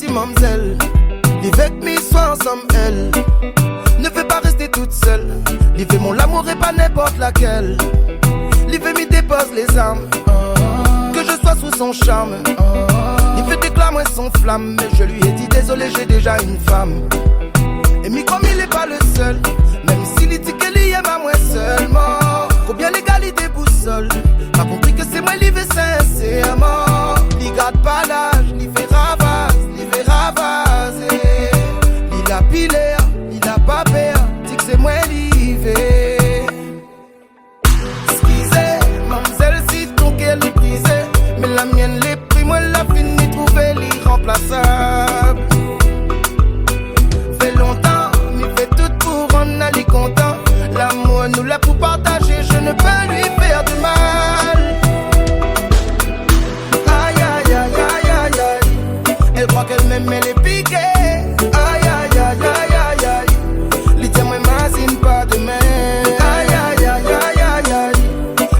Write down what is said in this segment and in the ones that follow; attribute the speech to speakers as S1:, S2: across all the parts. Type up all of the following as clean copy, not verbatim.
S1: petit mamzelle. L'ivec mi soit ensemble elle. Ne fais pas rester toute seule. L'ivec mon l'amour est pas n'importe laquelle. L'ivec mi dépose les armes. Que je sois sous son charme. L'ivec déclare moi son flamme. Mais je lui ai dit désolé j'ai déjà une femme. Et mi comme il est pas le seul. Même s'il dit qu'il y aime à moi seulement. Combien l'égalité boussole. Pas compris que c'est moi l'ivec sincèrement. L'y garde pas l'âge, l'y fait ravage, l'y fait ravaser. L'y a pilé, l'y a pas peur. Dis que c'est moi l'ivec. Excusez, mademoiselle si ton cœur est brisé. Mais la mienne les pris, moi la fini trouver l'irremplaçable. Fait longtemps, m'y fait tout pour rendre Ali content. L'amour nous l'a pour partager, je ne peux lui faire de mal. Aïe aïe aïe aïe aïe aïe. Elle croit qu'elle m'aime, elle est piquée. Aïe aïe aïe aïe aïe aïe. Les tiens m'imagine pas demain. Aïe aïe aïe aïe aïe aïe.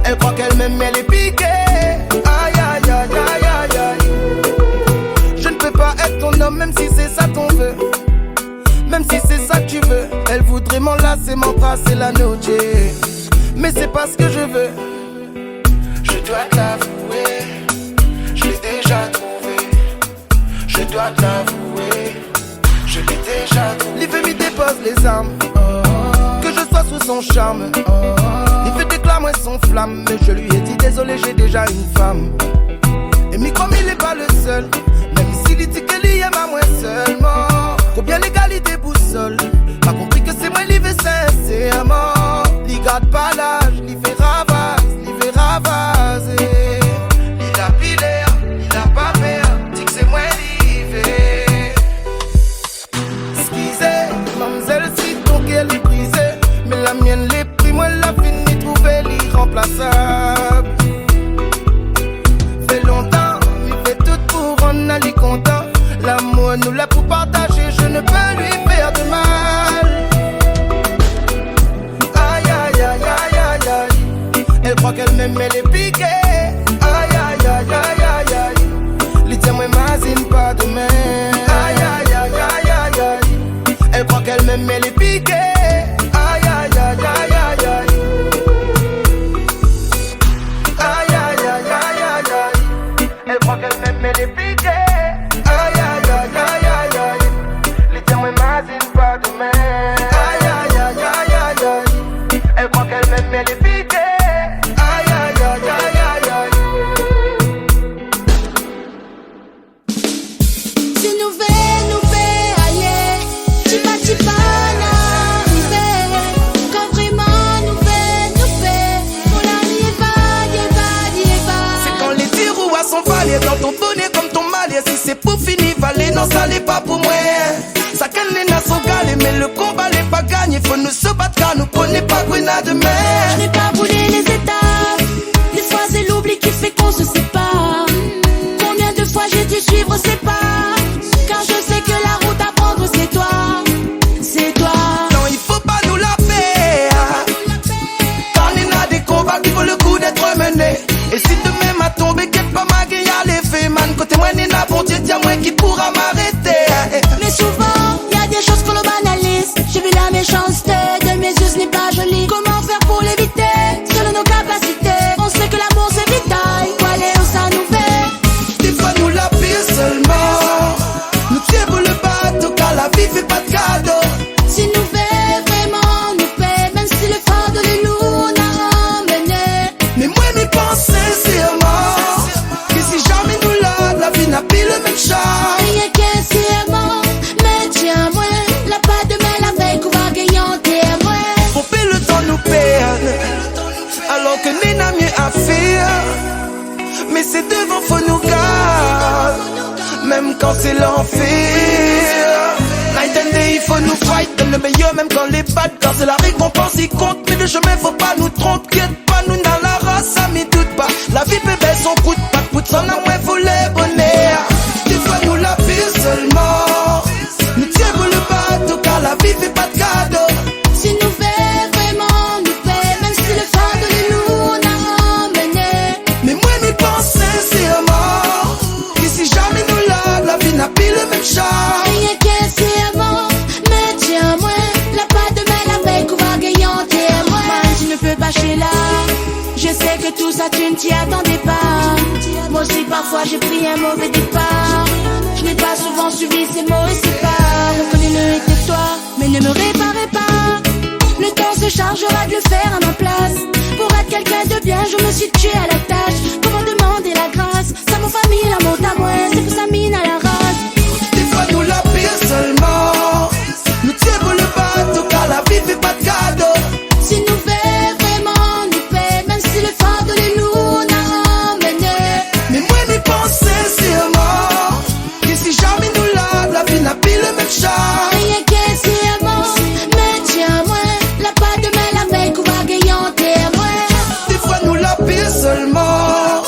S1: Elle croit qu'elle m'aime, elle est piquée. Aïe aïe aïe aïe aïe aïe. Je ne peux pas être ton homme même si c'est ça ton vœu. Même si c'est ça que tu veux. Elle voudrait m'enlacer, m'embrasser la noche. Mais c'est pas ce que je veux. Je dois te l'avouer, je l'ai déjà trouvé. Je dois te l'avouer, je l'ai déjà trouvé. L'Ive m'y dépose les armes. Que je sois sous son charme. L'Ive déclare moi son flamme. Mais je lui ai dit désolé j'ai déjà une femme. Et mi comme il est pas le seul. Même s'il dit qu'il y aime à moi seulement. Combien l'égalité boussole. Pas compris que c'est moi l'Ive sincèrement. L'y garde pas l'âge, l'y fait ravage, l'y fait ravaser. L'y a pilé, l'y a pas peur. Dis que c'est moi l'Ive. Excusez, mademoiselle si ton cœur est brisé. Mais la mienne les pris, moi la fini trouver l'irremplaçable. Fait longtemps, m'y fait tout pour rendre Ali content. L'amour nous l'a pour partager, je ne peux lui faire de mal. Aïe aïe aïe aïe aïe aïe. Elle croit qu'elle m'aime, elle est piquée. Aïe aïe aïe aïe aïe aïe. Les tiens m'imagine pas demain. Aïe aïe aïe aïe aïe aïe. Elle croit qu'elle m'aime, elle est piquée. Aïe aïe aïe aïe aïe aïe. Aïe aïe aïe aïe aïe aïe. Elle croit qu'elle m'aime, elle est piquée. Aïe aïe aïe aïe aïe aïe. Les tiens m'imagine pas demain. Aïe aïe aïe aïe aïe aïe. Elle croit qu'elle m'aime, elle est piquée. Aïe aïe aïe aïe aïe aïe.
S2: Si nous fait aller, chipa n'arriver. Quand vraiment nous fait, pour la nieva.
S1: C'est quand les tiroirs sont valés dans ton bonnet comme ton malais. Si c'est pour finir, valé, non, ça l'est pas pour moi. Ça canne n'a son galé, mais le combat n'est pas gagné. Faut nous se battre car nous connaît pas grenade de mer.
S2: Je n'ai pas voulu les étapes. Des fois c'est l'oubli qui fait qu'on se sépare. Combien de fois j'ai dû suivre ses pas. Car je sais que la route à prendre c'est toi. C'est toi.
S1: Non, il faut pas nous la faire. Car il y a des combats qui vaut le coup d'être menés. Et si demain m'a tombé, qu'est-ce pas ma gueule à l'effet, man. Côté moi, n'est pas bon Dieu, tiens moi qui pourra m'arrêter.
S2: Mais souvent, y a des choses que l'on banalise. J'ai vu la méchanceté de mes yeux, ce n'est pas joli. Comment faire pour l'éviter? Selon nos capacités, on sait que l'amour c'est vital. Faut aller où ça nous fait.
S1: Des fois nous la pire seulement. Nous tient pour le bateau car la vie fait pas de cadeau.
S2: Si nous fait vraiment nous fait, même si le phare de l'îlot on a ramené.
S1: Mais moi m'y pense sincèrement. Que si jamais nous la vie n'a plus le même charme.
S2: Rien qu'aisément, mais tiens-moi. La pas de main la veille qu'on va gagner en témoin.
S1: On fait le temps nous perdre. Alors que nous n'a mieux à faire. Mais c'est devant faut nous garder. Même quand c'est l'enfer. Night and day il faut nous fight. Donne le meilleur même quand les bad. Car c'est la récompense qui compte. Mais le chemin faut pas nous tromper. Quitte pas nous dans la race ça m'y doute pas. La vie peut baisser son coup de patte. Pour son amour faut les bonheur. Des fois nous la pire seulement. Nous tient pour le bateau car la vie fait pas de cadeau.
S2: Si nous fait vraiment nous fait, même si le phare de l'îlot on a ramené.
S1: Mais moi m'y pense sincèrement. Que si jamais nous la vie n'a plus le même charme.
S2: que tout ça tu ne t'y attendais pas. Moi aussi parfois j'ai pris un mauvais départ. Je n'ai pas souvent suivi ces mots et ces pas. Reconnais-le et tais-toi, mais ne me réparez pas. Le temps se chargera de le faire à ma place. Pour être quelqu'un de bien, je me suis tué à la tâche. Comment demander la grâce? Ça mon famille, la monte à moi, c'est pour sa mine à la race.
S1: Des fois nous la pire seulement. Nous tirons le bateau car la vie fait pas de cadeau.
S2: Si nous fait vraiment nous paie, même si le fardeau de nous n'a emmené.
S1: Mais moi m'y pense sincèrement que si jamais nous la vie n'a plus le même charme.
S2: Rien qu'un serment, mais tiens-moi, la pas de main la veille qu'on va gagner en témoin.
S1: Des fois nous la pire seulement.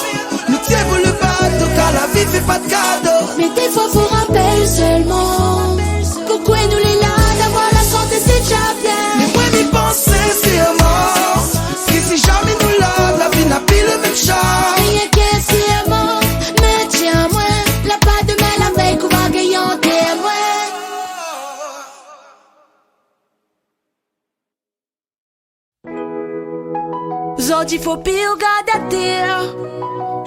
S1: Nous tirons le bateau car la vie fait pas de cadeau.
S2: Mais des fois faut rappeler seulement. Pourquoi nous les là d'avoir la santé c'est déjà bien.
S1: Mais moi m'y pense sincèrement que si jamais nous la vie n'a plus le même charme.
S2: Rien qu'un serment, mais tiens-moi, la pas de main la veille qu'on va gagner en témoin. Zodi faut pire garder à terre.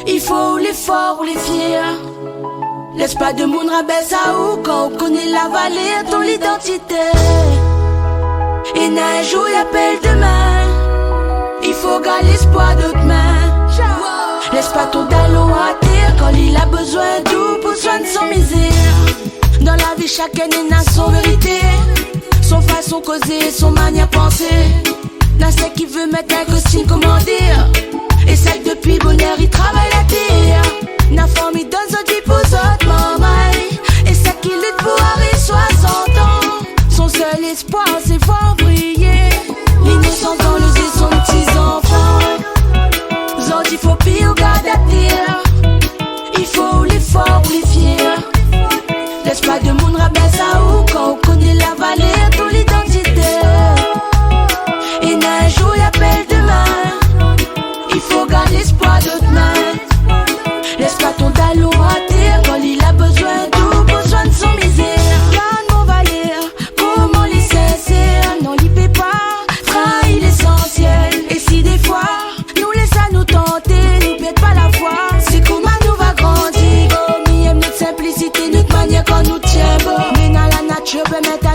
S2: Il faut les forts ou les fiers. Laisse pas de monde rabaisse à ou quand on connaît la vallée, ton identité. Et n'a un jour y appelle demain. Il faut garder l'espoir de demain. Laisse pas ton dalon à terre quand il a besoin d'où pour soin de son misère. Dans la vie chacun a son vérité, son façon causer, son manière penser. N'a celle qui veut mettre un costume, comment dire. Et celle depuis bonheur il travaille la terre. N'a femme il donne sa vie pour autres maman. Et celle qui lutte pour arriver 60 ans. Son seul espoir c'est voir briller l'innocence dans les yeux de son petits enfants. Zod il faut pire garder à terre. Il faut les forts ou les fiers. Laisse pas de monde rabaisse à ou quand on connaît la vallée, ton l'identité. Et n'a un jour y appelle demain. Il faut garder l'espoir de demain. Laisse pas ton talon à terre quand il a besoin d'où, besoin de son misère. Regarde mon valère, comment les sincères n'en libère pas, trahit l'essentiel. Et si des fois nous laisse à nous tenter, nous pète pas la foi, c'est comment nous va grandir. Oh, mi aime notre simplicité, notre manière quand nous tient bon. Mais dans la nature peut mettre à